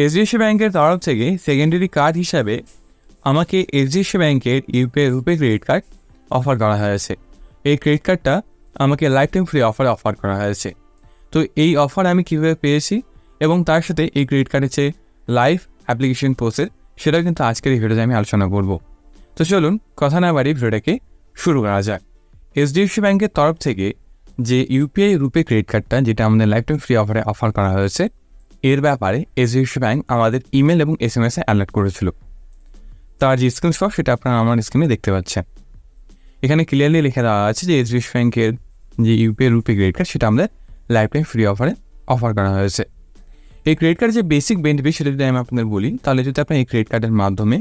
HDFC ব্যাংকের তরফ থেকে সেকেন্ডারি কার্ড হিসাবে আমাকে এইচডিএফসি ব্যাংকের ইউপিআই রুপে ক্রেডিট কার্ড অফার করা হয়েছে। এই ক্রেডিট কার্ডটা আমাকে লাইফ টাইম ফ্রি অফার করা হয়েছে। তো এই অফার আমি কীভাবে পেয়েছি এবং তার সাথে এই ক্রেডিট কার্ডের যে লাইভ অ্যাপ্লিকেশন প্রসেস সেটাও কিন্তু আজকের এই ভিডিওতে আমি আলোচনা করব। তো চলুন কথা না বাড়ি ভিডিওটাকে শুরু করা যাক। এইচডিএফসি ব্যাংকের তরফ থেকে যে ইউপিআই রুপে ক্রেডিট কার্ডটা যেটা আমাদের লাইফ টাইম ফ্রি অফার করা হয়েছে, এর ব্যাপারে এইচডিএফসি ব্যাংক আমাদের ইমেল এবং SMS অ্যালার্ট করেছিল। তার যে স্ক্রিনশট সেটা আপনারা আমার স্ক্রিনে দেখতে পাচ্ছেন। এখানে ক্লিয়ারলি লিখে দেওয়া আছে যে এইচডিএফসি ব্যাংকের যে ইউপিআই রুপে ক্রেডিট কার্ড সেটা আমাদের লাইফ টাইম ফ্রি অফার করা হয়েছে। এই ক্রেডিট কার্ডের যে বেসিক বেনিফিট সেটা যদি আমি আপনাদের বলি, তাহলে যদি আপনি এই ক্রেডিট কার্ডের মাধ্যমে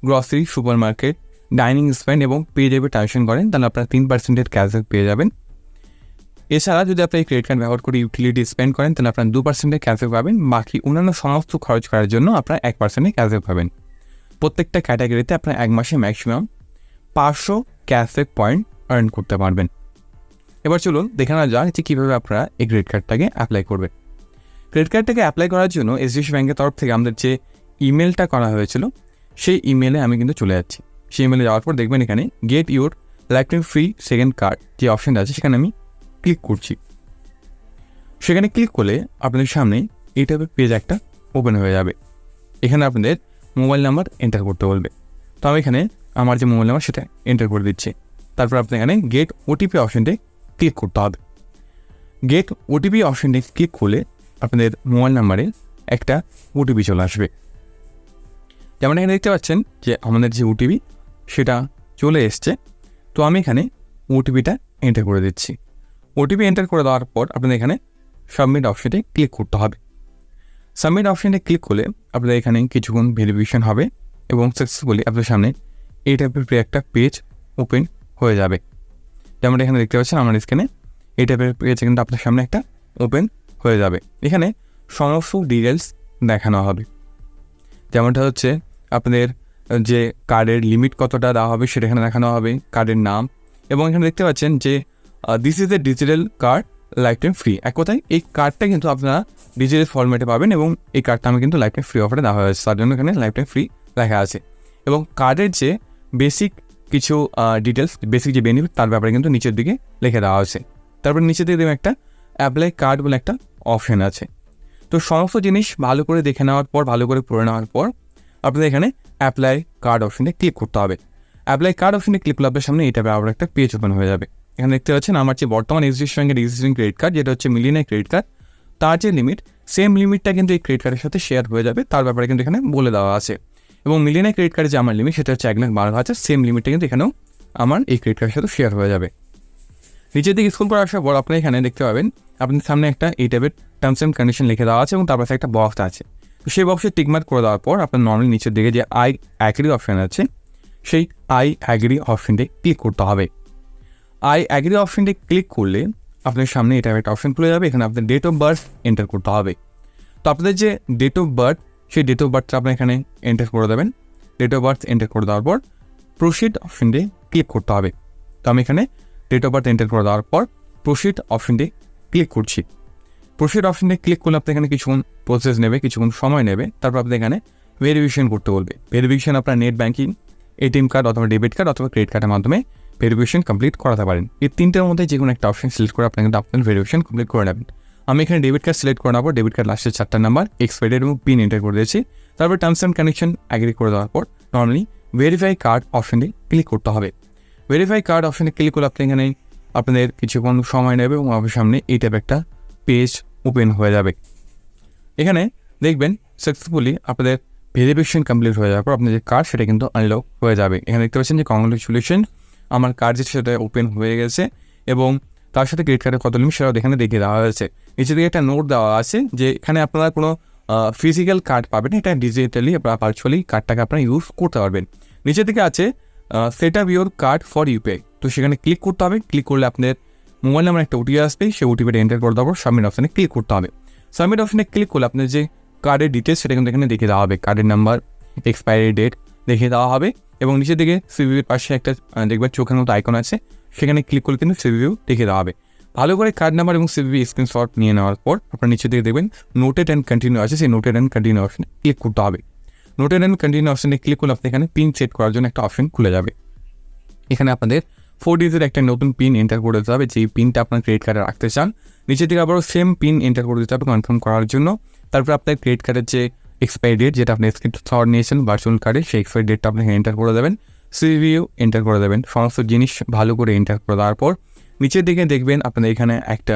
grocery, super market, dining spend এবং পেয়ে যাবে ট্রানজেকশন করেন, তাহলে আপনারা 3% ক্যাশব্যাক পেয়ে যাবেন। এছাড়া যদি আপনি এই ক্রেডিট কার্ড ব্যবহার করে ইউটিলিটি স্পেন্ড করেন, তাহলে আপনার 2% ক্যাশব্যাক পাবেন। বাকি অন্যান্য সমস্ত খরচ করার জন্য আপনার 1% ক্যাশব্যাক পাবেন। প্রত্যেকটা ক্যাটাগরিতে আপনার এক মাসে ম্যাক্সিমাম 500 ক্যাশব্যাক পয়েন্ট আর্ন করতে পারবেন। এবার চলুন দেখে নেওয়া যাক যে কীভাবে আপনারা এই ক্রেডিট কার্ডটাকে অ্যাপ্লাই করবেন। ক্রেডিট কার্ডটাকে অ্যাপ্লাই করার জন্য এইচডিএফসি ব্যাংকের তরফ থেকে আমাদের যে ইমেলটা করা হয়েছিল, সেই ইমেলে আমি কিন্তু চলে যাচ্ছি। সেই ইমেলে যাওয়ার পর দেখবেন এখানে get your life time free second card যে অপশানটা আছে সেখানে আমি ক্লিক করছি। সেখানে ক্লিক করলে আপনাদের সামনে এই টাইপের পেজ একটা ওপেন হয়ে যাবে। এখানে আপনাদের মোবাইল নাম্বার এন্টার করতে বলবে। তো আমি এখানে আমার যে মোবাইল নাম্বার সেটা এন্টার করে দিচ্ছি। তারপর আপনি এখানে গেট ওটিপি অপশানটি ক্লিক করতে হবে। গেট ওটিপি অপশানটি ক্লিক করলে আপনাদের মোবাইল নাম্বারে একটা ওটিপি চলে আসবে। যেমন এখানে দেখতে পাচ্ছেন যে আমাদের যে ওটিপি সেটা চলে এসছে। তো আমি এখানে ওটিপিটা এন্টার করে দিচ্ছি। ওটিপি এন্টার করে দেওয়ার পর আপনাদের এখানে সাবমিট অপশানটি ক্লিক করতে হবে। সাবমিট অপশানটি ক্লিক করলে আপনাদের এখানে কিছুক্ষণ ভেরিফিকেশন হবে এবং সাকসেসফুলি আপনাদের সামনে এই টাইপের একটা পেজ ওপেন হয়ে যাবে। যেমন এখানে দেখতে পাচ্ছেন আমার স্ক্রিনে এই টাইপের পেজ কিন্তু আপনার সামনে একটা ওপেন হয়ে যাবে। এখানে সমস্ত ডিটেলস দেখানো হবে। যেমনটা হচ্ছে আপনাদের যে কার্ডের লিমিট কতটা দেওয়া হবে সেটা এখানে দেখানো হবে, কার্ডের নাম, এবং এখানে দেখতে পাচ্ছেন যে this is a digital card life time free. এক কথায় এই কার্ডটা কিন্তু আপনারা ডিজিটাল ফরম্যাটে পাবেন এবং এই কার্ডটা আমি কিন্তু লাইফ টাইম ফ্রি অফারে দেওয়া হয়েছে, তার জন্য এখানে লাইফ টাইম ফ্রি লেখা আছে। এবং কার্ডের যে বেসিক কিছু ডিটেলস, বেসিক যে বেনিফিট তার ব্যাপারে কিন্তু নিচের দিকে লিখে দেওয়া আছে। তারপর নিচের দিকে একটা অ্যাপ্লাই কার্ড বলে একটা অপশান আছে। তো সমস্ত জিনিস ভালো করে দেখে নেওয়ার পর, ভালো করে পড়ে নেওয়ার পর আপনাদের এখানে অ্যাপ্লাই কার্ড অপশানে ক্লিক করতে হবে। অ্যাপ্লাই কার্ড অপশানে ক্লিক করলে আপনার সামনে এটা আবার একটা পেজ ওপেন হয়ে যাবে। এখানে দেখতে পাচ্ছেন আমার যে বর্তমান এইচডিএফসি ব্যাংকের এক্সিস্টিং ক্রেডিট কার্ড যেটা হচ্ছে মিলিয়নিয়ার ক্রেডিট কার্ড, তার যে লিমিট সেম লিমিটটা কিন্তু এই ক্রেডিট কার্ডের সাথে শেয়ার হয়ে যাবে, তার ব্যাপারে কিন্তু এখানে বলে দেওয়া আছে। এবং মিলিয়নিয়ার ক্রেডিট কার্ডের যে আমার লিমিট সেটা হচ্ছে 1,12,000, সেম লিমিটটা কিন্তু এখানেও আমার এই ক্রেডিট কার্ডের সাথে শেয়ার হয়ে যাবে। নিচের দিকে স্ক্রল করে আসার পর আপনি এখানে দেখতে পাবেন আপনার সামনে একটা এই টাইপের টার্মস অ্যান্ড কন্ডিশন লিখে দেওয়া আছে এবং তার পাশে একটা বক্স আছে। তো সেই বক্সে টিকমার্ক করে দেওয়ার পর আপনার নর্মালি নিচের দিকে যে আই অ্যাগ্রি অপশান আছে সেই আই অ্যাগ্রি অপশানটি ক্লিক করতে হবে। আই অ্যাগ্রি অপশানটি ক্লিক করলে আপনার সামনে এটা একটা অপশান খুলে যাবে। এখানে আপনার ডেট অফ বার্থ এন্টার করতে হবে। তো আপনাদের যে ডেট অফ বার্থ, সেই ডেট অফ বার্থটা আপনি এখানে এন্টার করে দেবেন। ডেট অফ বার্থ এন্টার করে দেওয়ার পর প্রসিড অপশানটি ক্লিক করতে হবে। তো আমি এখানে ডেট অফ বার্থ এন্টার করে দেওয়ার পর প্রসিড অপশানটি ক্লিক করছি। প্রসিড অপশানটি ক্লিক করলে আপনি এখানে কিছুক্ষণ প্রসেস নেবে, কিছুক্ষণ সময় নেবে। তারপর আপনি এখানে ভেরিফিকেশন করতে বলবে। ভেরিফিকেশন আপনার নেট ব্যাঙ্কিং, এটিএম কার্ড অথবা ডেবিট কার্ড অথবা ক্রেডিট কার্ডের মাধ্যমে ভেরিফিকেশন কমপ্লিট করাতে পারেন। এই তিনটের মধ্যে যে কোনো একটা অপশন সিলেক্ট করে আপনি কিন্তু আপনার ভেরিফিকেশন কমপ্লিট করে নেবেন। আমি এখানে ডেবিট কার্ড সিলেক্ট করে নেওয়ার পর ডেবিট কার্ড লাস্টের 4টা নাম্বার, এক্সপায়ারি এবং পিন এন্টার করে দিয়েছি। তারপর টার্মস অ্যান্ড কন্ডিশন অ্যাগ্রি করে দেওয়ার পর নর্মালি ভেরিফাই কার্ড অপশানটি ক্লিক করতে হবে। ভেরিফাই কার্ড অপশানে ক্লিক করলে আপনি এখানে আপনাদের কিছুক্ষণ সময় নেবে এবং আপনার সামনে এই টাইপের একটা পেজ ওপেন হয়ে যাবে। এখানে দেখবেন সাকসেসফুলি আপনাদের ভেরিফিকেশন কমপ্লিট হয়ে যাওয়ার পর আপনার যে কার্ড সেটা কিন্তু আনলক হয়ে যাবে। এখানে দেখতে পাচ্ছেন যে কংগ্রাচুলেশন, আমার কার্ড যেটা সেটা ওপেন হয়ে গেছে এবং তার সাথে ক্রেডিট কার্ডের কত লিমিট সেটাও এখানে দেখিয়ে দেওয়া হয়েছে। নিচে দিকে একটা নোট দেওয়া আছে যে এখানে আপনারা কোনো ফিজিক্যাল কার্ড পাবেন, এটা ডিজিটালি বা ভার্চুয়ালি কার্ডটাকে আপনারা ইউজ করতে পারবেন। নিচের দিকে আছে set up your card for UPI. তো সেখানে ক্লিক করতে হবে। ক্লিক করলে আপনাদের মোবাইল নাম্বার একটা ওটিপি আসবে, সেই ওটিপিটা এন্টার করে দেওয়ার পর সাবমিট অপশানে ক্লিক করতে হবে। সাবমিট অপশানে ক্লিক করলে আপনার যে কার্ডের ডিটেলস সেটা কিন্তু এখানে দেখিয়ে দেওয়া হবে। কার্ডের নাম্বার, এক্সপায়ারি ডেট দেখিয়ে দেওয়া হবে এবং নিচের দিকে সিভিভির পাশে একটা দেখবেন চোখের মতো আইকন আছে, সেখানে ক্লিক করলে কিন্তু সিভিভিউ দেখিয়ে দেওয়া হবে। ভালো করে কার্ড নাম্বার এবং সিভিভি স্ক্রিনশট নিয়ে নেওয়ার পর আপনার নিচে দিয়ে দেখবেন নোটেড অ্যান্ড কন্টিনিউ আছে, সেই নোটেড অ্যান্ড কন্টিনিউ অপশনে ক্লিক করতে হবে। নোটেড অ্যান্ড কন্টিনিউ অপশনে ক্লিক করলে আপনি এখানে পিন সেট করার জন্য একটা অপশন খুলে যাবে। এখানে আপনাদের 4 ডিজিটের একটা নতুন পিন এন্টার করে দিতে হবে, যেই পিনটা আপনার ক্রেডিট কার্ডে রাখতে চান। নিচের দিকে আবারও সেম পিন এন্টার করে দিতে হবে কনফার্ম করার জন্য। তারপর আপনার ক্রেডিট কার্ডের যে এক্সপায়ারি ডেট, যেটা আপনি স্ক্রিনশট নিয়েছেন ভার্চুয়াল কার্ডে, সেই এক্সপায়ারি ডেটটা আপনি এন্টার করে দেবেন, সিভিভিও এন্টার করে দেবেন। সমস্ত জিনিস ভালো করে এন্টার করে দেওয়ার পর নিচের দিকে দেখবেন আপনাদের এখানে একটা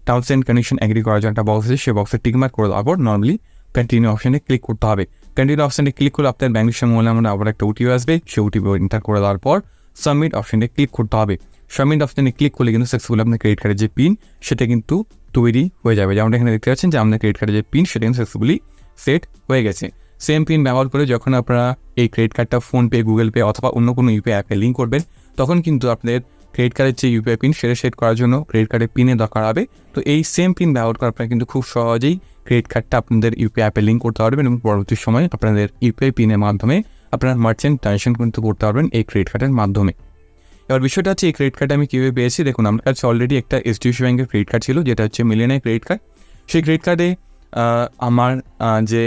টার্মস অ্যান্ড কন্ডিশন এগ্রি করার জন্য একটা বক্স আছে, সেই বক্সে টিকমার্ক করে দেওয়ার পর নর্মালি কন্টিনিউ অপশনে ক্লিক করতে হবে। কন্টিনিউ অপশনে ক্লিক করলে আপনার ব্যাংকের সঙ্গে মোবাইল নাম্বার আবার একটা ওটিপি আসবে, সেই ওটিপি এন্টার করে দেওয়ার পর সাবমিট অপশনে ক্লিক করতে হবে। সাবমিট অপশনে ক্লিক করলে কিন্তু সাকসেসফুলি আপনার ক্রেডিট কার্ডের যে পিন সেটা কিন্তু তৈরি হয়ে যাবে। যেমন এখানে দেখতে পাচ্ছেন যে আপনার ক্রেডিট কার্ডের যে পিন সেটা কিন্তু সাকসেসফুলি সেট হয়ে গেছে। সেম পিন ব্যবহার করে যখন আপনারা এই ক্রেডিট কার্ডটা ফোনপে, গুগল পে অথবা অন্য কোনো ইউপিআই অ্যাপে লিঙ্ক করবেন, তখন কিন্তু আপনাদের ক্রেডিট কার্ডের যে ইউপিআই পিন সেটা সেট করার জন্য ক্রেডিট কার্ডের পিনের দরকার হবে। তো এই সেম পিন ব্যবহার করে আপনারা কিন্তু খুব সহজেই ক্রেডিট কার্ডটা আপনাদের ইউপিআই অ্যাপে লিঙ্ক করতে পারবেন এবং পরবর্তী সময় আপনাদের ইউপিআই পিনের মাধ্যমে আপনার মার্চেন্ট ট্রানজাকশন কিন্তু করতে পারবেন এই ক্রেডিট কার্ডের মাধ্যমে। এবার বিষয়টা হচ্ছে এই ক্রেডিট কার্ডটা আমি কীভাবে পেয়েছি। দেখুন, আমার কাছে অলরেডি একটা এইচডিএফসি ব্যাংকের ক্রেডিট কার্ড ছিল, যেটা হচ্ছে মিলিয়নিয়ার ক্রেডিট কার্ড। সেই ক্রেডিট কার্ডে আমার যে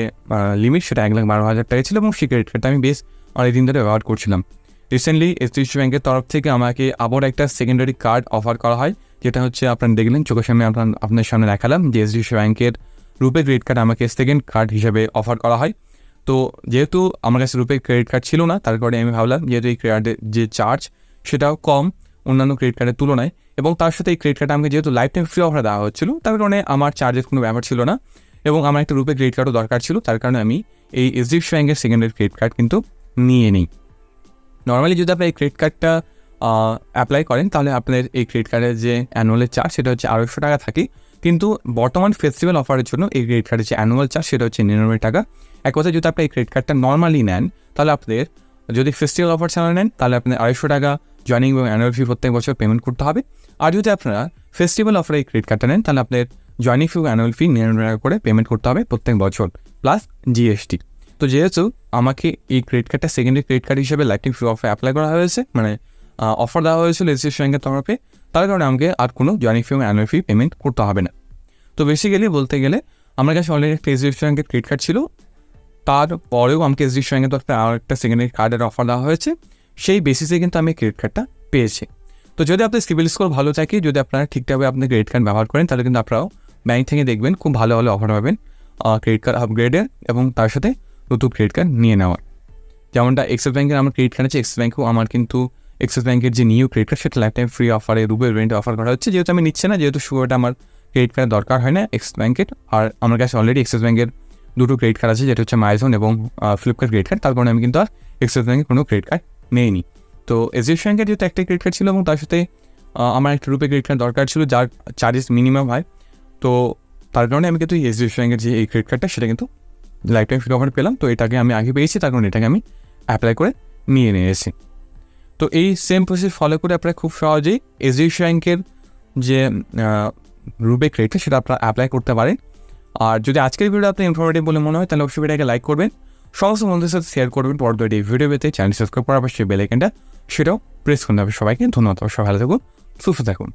লিমিট সেটা 1,12,000 টাকা ছিল এবং সেই ক্রেডিট কার্ডটা আমি বেশ অনেকদিন ধরে ব্যবহার করছিলাম। রিসেন্টলি এইচডিএফসি ব্যাংকের তরফ থেকে আমাকে আবার একটা সেকেন্ডারি কার্ড অফার করা হয়, যেটা হচ্ছে আপনারা দেখলেন চোখের সামনে আপনার সামনে দেখালাম যে এইচডিএফসি ব্যাংকের রুপে ক্রেডিট কার্ড আমাকে সেকেন্ড কার্ড হিসেবে অফার করা হয়। তো যেহেতু আমার কাছে রুপে ক্রেডিট কার্ড ছিল না, তার কারণে আমি ভাবলাম যেহেতু এই ক্রেডিটের যে চার্জ সেটাও কম অন্যান্য ক্রেডিট কার্ডের তুলনায়, এবং তার সাথে এই ক্রেডিট কার্ডটা আমাকে যেহেতু লাইফ টাইম ফ্রি অফার দেওয়া হচ্ছিল, তার কারণে আমার চার্জের কোনো ব্যাপার ছিল না এবং আমার একটা রুপে ক্রেডিট কার্ডও দরকার ছিল। তার কারণে আমি এই এইচডিএফসি ব্যাংকের সেকেন্ডারি ক্রেডিট কার্ড কিন্তু নিয়ে নিই। নর্মালি যদি আপনি এই ক্রেডিট কার্ডটা অ্যাপ্লাই করেন তাহলে আপনার এই ক্রেডিট কার্ডের যে অ্যানুয়ালের চার্জ সেটা হচ্ছে 250 টাকা থাকে, কিন্তু বর্তমান ফেস্টিভ্যাল অফারের জন্য এই ক্রেডিট কার্ডের যে অ্যানুয়াল চার্জ সেটা হচ্ছে 99 টাকা। এক কথায় যদি আপনি এই ক্রেডিট কার্ডটা নর্মালি নেন তাহলে আপনাদের, যদি ফেস্টিভ্যাল অফার ছাড়া নেন তাহলে আপনার 250 টাকা জয়নিং এবং অ্যানুয়াল ফি প্রত্যেক বছর পেমেন্ট করতে হবে। আর যদি আপনারা ফেস্টিভ্যাল অফারে এই ক্রেডিট কার্ডটা নেন তাহলে আপনাদের জয়নিং ফি এবং অ্যানুয়াল ফি 99 টাকা করে পেমেন্ট করতে হবে প্রত্যেক বছর প্লাস জিএসটি। তো যেহেতু আমাকে এই ক্রেডিট কার্ডটা সেকেন্ডারি ক্রেডিট কার্ড হিসেবে লাইফ টাইম ফ্রি অফারে অ্যাপ্লাই করা হয়েছে, মানে অফার দেওয়া হয়েছিল এইচডিএফসি ব্যাংকের তরফে, তার কারণে আমাকে আর কোনো জয়নিং ফি এবং অ্যানুয়াল ফি পেমেন্ট করতে হবে না। তো বেসিক্যালি বলতে গেলে আমার কাছে অলরেডি একটা এইচডিএফসি ব্যাংকের ক্রেডিট কার্ড ছিল, তারপরেও আমাকে এইচডিএফসি ব্যাংকের তরফে আর একটা সেকেন্ডারি কার্ডের অফার দেওয়া হয়েছে, সেই বেসিসে কিন্তু আমি ক্রেডিট কার্ডটা পেয়েছি। তো যদি আপনার সিবিল স্কোর ভালো থাকে, যদি আপনারা ঠিকঠাকভাবে আপনি ক্রেডিট কার্ড ব্যবহার করেন, তাহলে কিন্তু আপনারাও ব্যাংক থেকে দেখবেন খুব ভালো ভালো অফার পাবেন ক্রেডিট কার্ড আপগ্রেডের এবং তার সাথে নতুন ক্রেডিট কার্ড নিয়ে নেওয়ার। যেমনটা এক্সিস ব্যাংকের আমার ক্রেডিট কার্ড আছে, এক্সিস ব্যাংকেও আমার কিন্তু এক্সিস ব্যাংকের যে নিউ ক্রেডিট কার্ড সেটা লাইফ টাইম ফ্রি অফারে রুপে ভেরিয়েন্টে অফার করা হচ্ছে। যেহেতু আমি নিচ্ছি না, যেহেতু শুরুটা আমার ক্রেডিট কার্ড দরকার হয় না এক্সিস ব্যাংকের, আর আমার কাছে অলরেডি এক্সিস ব্যাংকের দুটো ক্রেডিট কার্ড আছে, যেটা হচ্ছে মাইজোন এবং ফ্লিপকার্ট ক্রেডিট কার্ড। তার কারণে আমি কিন্তু আর এক্সিস ব্যাংকের কোনো ক্রেডিট কার্ড নেইনি। তো এইচডিএফসি ব্যাংকের যেহেতু একটা ক্রেডিট কার্ড ছিল এবং তার সাথে আমার একটা রুপে ক্রেডিট কার্ড দরকার ছিল যার চার্জেস মিনিমাম হয়, তো তার কারণে আমি কিন্তু এইচডিএফসি ব্যাংকের যে এই ক্রেডিট কার্ডটা সেটা কিন্তু লাইফ টাইম ফ্রি অফার পেলাম। তো এটাকে আমি আগে পেয়েছি, তার কারণে এটাকে আমি অ্যাপ্লাই করে নিয়ে এসেছি। তো এই সেম প্রসেস ফলো করে আপনারা খুব সহজেই এইচডিএফসি ব্যাংকের যে রুপে ক্রেডিট সেটা আপনারা অ্যাপ্লাই করতে পারেন। আর যদি আজকের ভিডিও আপনার ইনফরমেটিভ বলে মনে হয় তাহলে অবশ্যই ভিডিওটাকে লাইক করবেন, সমস্ত বন্ধুদের সাথে শেয়ার করবেন, পরবর্তী এই ভিডিও পেতে চ্যানেল সাবস্ক্রাইব করার পর সেই বেল আইকনটা সেটাও প্রেস করতে হবে। সবাইকে ধন্যবাদ, সবাই ভালো থাকুন, সুস্থ থাকুন।